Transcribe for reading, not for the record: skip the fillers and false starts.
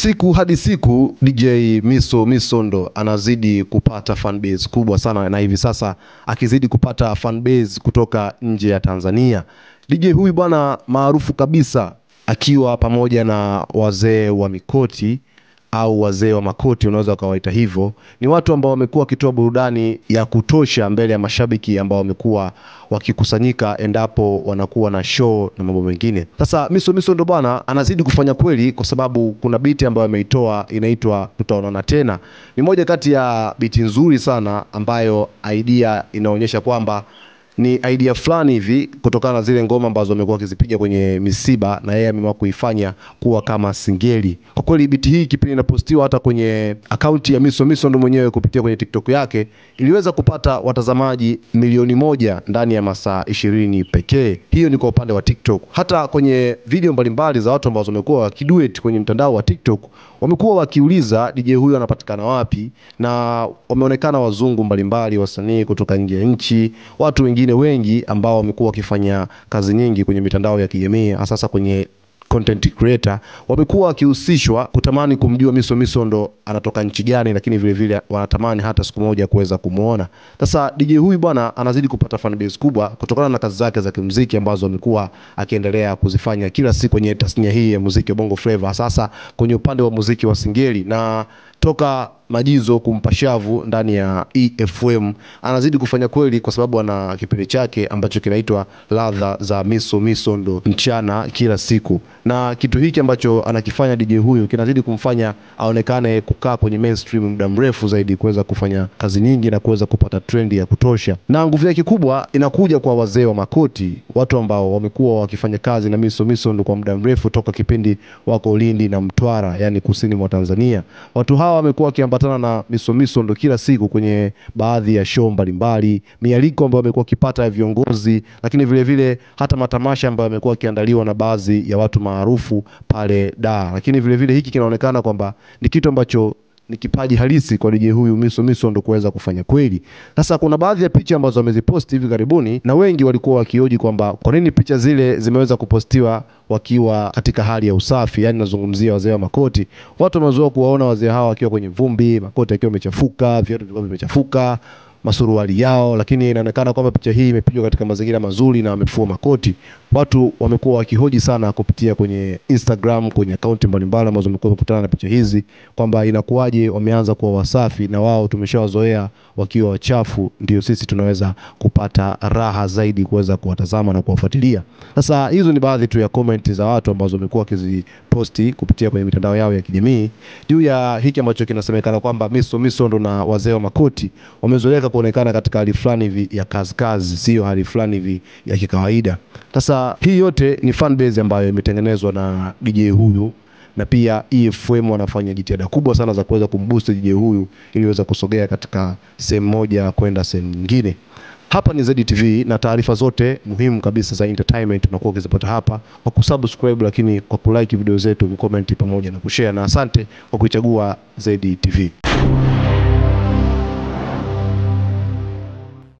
Siku hadi siku DJ Misondo anazidi kupata fanbase kubwa sana, na hivi sasa akizidi kupata fanbase kutoka nje ya Tanzania. DJ huyu bwana maarufu kabisa akiwa pamoja na wazee wa mikoti au wazee wa makoti, unaweza ukawaita hivyo. Ni watu ambao wamekuwa wakitoa burudani ya kutosha mbele ya mashabiki ambao wamekuwa wakikusanyika endapo wanakuwa na show na mambo mengine. Sasa Misondo bwana anazidi kufanya kweli, kwa sababu kuna beat ambayo ameitoa inaitwa Tutaonana Tena. Ni moja kati ya beat nzuri sana ambayo idea inaonyesha kwamba ni idea fulani hivi kutokana na zile ngoma ambazo amekuwa akizipiga kwenye misiba, na yeye ameamua kuifanya kuwa kama singeli. Kwa kweli beat hii kipindi inapostiwa hata kwenye akaunti ya Misondo mwenyewe kupitia kwenye TikTok yake, iliweza kupata watazamaji milioni 1 ndani ya masaa 20 pekee. Hiyo ni kwa upande wa TikTok. Hata kwenye video mbalimbali za watu ambao wamekuwa wakiduet kwenye mtandao wa TikTok, wamekuwa wakiuliza DJ huyu anapatikana wapi, na wameonekana wazungu mbalimbali, wasanii kutoka nje ya nchi, watu wengine wengi ambao wamekuwa wakifanya kazi nyingi kwenye mitandao ya kijamii, hasa kwenye content creator, wamekuwa wakihusishwa kutamani kumjua Misondo anatoka nchi gani, lakini vile vile wanatamani hata siku moja kuweza kumuona. Sasa DJ huyu bwana anazidi kupata fanbase kubwa kutokana na kazi zake za kimuziki ambazo amekuwa akiendelea kuzifanya kila siku kwenye tasnia hii ya muziki wa Bongo Flava, sasa kwenye upande wa muziki wa singeli. Na toka Majizo kumpa shavu ndani ya EFM anazidi kufanya kweli, kwa sababu ana kipindi chake ambacho kinaitwa Ladha za Misondo mchana kila siku. Na kitu hiki ambacho anakifanya DJ huyu kinazidi kumfanya aonekane kukaa kwenye mainstream muda mrefu zaidi, kuweza kufanya kazi nyingi na kuweza kupata trendi ya kutosha. Na nguvu yake kubwa inakuja kwa wazee wa makoti, watu ambao wamekuwa wakifanya kazi na Misondo kwa muda mrefu toka kipindi wako Lindi na Mtwara, yani kusini mwa Tanzania. Watu hawa wamekuwa wakiambatana na Misondo kila siku kwenye baadhi ya show mbalimbali, mialiko ambayo wamekuwa wakipata ya viongozi, lakini vile vile hata matamasha ambayo yamekuwa yakiandaliwa na baadhi ya watu maarufu pale Dar. Lakini vile vile hiki kinaonekana kwamba ni kitu ambacho ni kipaji halisi kwa DJ huyu Misondo kuweza kufanya kweli. Sasa kuna baadhi ya picha ambazo wameziposti hivi karibuni, na wengi walikuwa wakioji kwamba kwa nini picha zile zimeweza kupostiwa wakiwa katika hali ya usafi, yani nazungumzia wazee wa makoti. Watu wamezoea kuwaona wazee hawa wakiwa kwenye vumbi, makoti yakiwa yamechafuka, viatu vilikuwa vimechafuka, masuruali yao, lakini inaonekana kwamba picha hii imepigwa katika mazingira mazuri na wamefua makoti. Watu wamekuwa wakihoji sana kupitia kwenye Instagram, kwenye akaunti mbalimbali ambazo wamekuwa wakikutana na picha hizi, kwamba inakuwaje wameanza kuwa wasafi na wao tumeshawazoea wakiwa wachafu, ndio sisi tunaweza kupata raha zaidi kuweza kuwatazama na kuwafuatilia. Sasa hizo ni baadhi tu ya comment za watu ambazo wamekuwa wakiziposti kupitia kwenye mitandao yao ya kijamii juu ya hiki ambacho kinasemekana kwamba Misondo na wazee wa makoti wamezoeleka kuonekana katika hali fulani hivi ya kazi, sio hali fulani hivi ya kikawaida. Sasa hii yote ni fanbase ambayo imetengenezwa na DJ huyu, na pia EFM wanafanya jitihada kubwa sana za kuweza kumboost DJ huyu ili aweze kusogea katika sehemu moja kwenda sehemu nyingine. Hapa ni ZTV, na taarifa zote muhimu kabisa za entertainment tunakuwa ukizipata hapa kwa kusubscribe, lakini kwa kulike video zetu, kucomment pamoja na kushare. Na asante kwa kuichagua ZTV.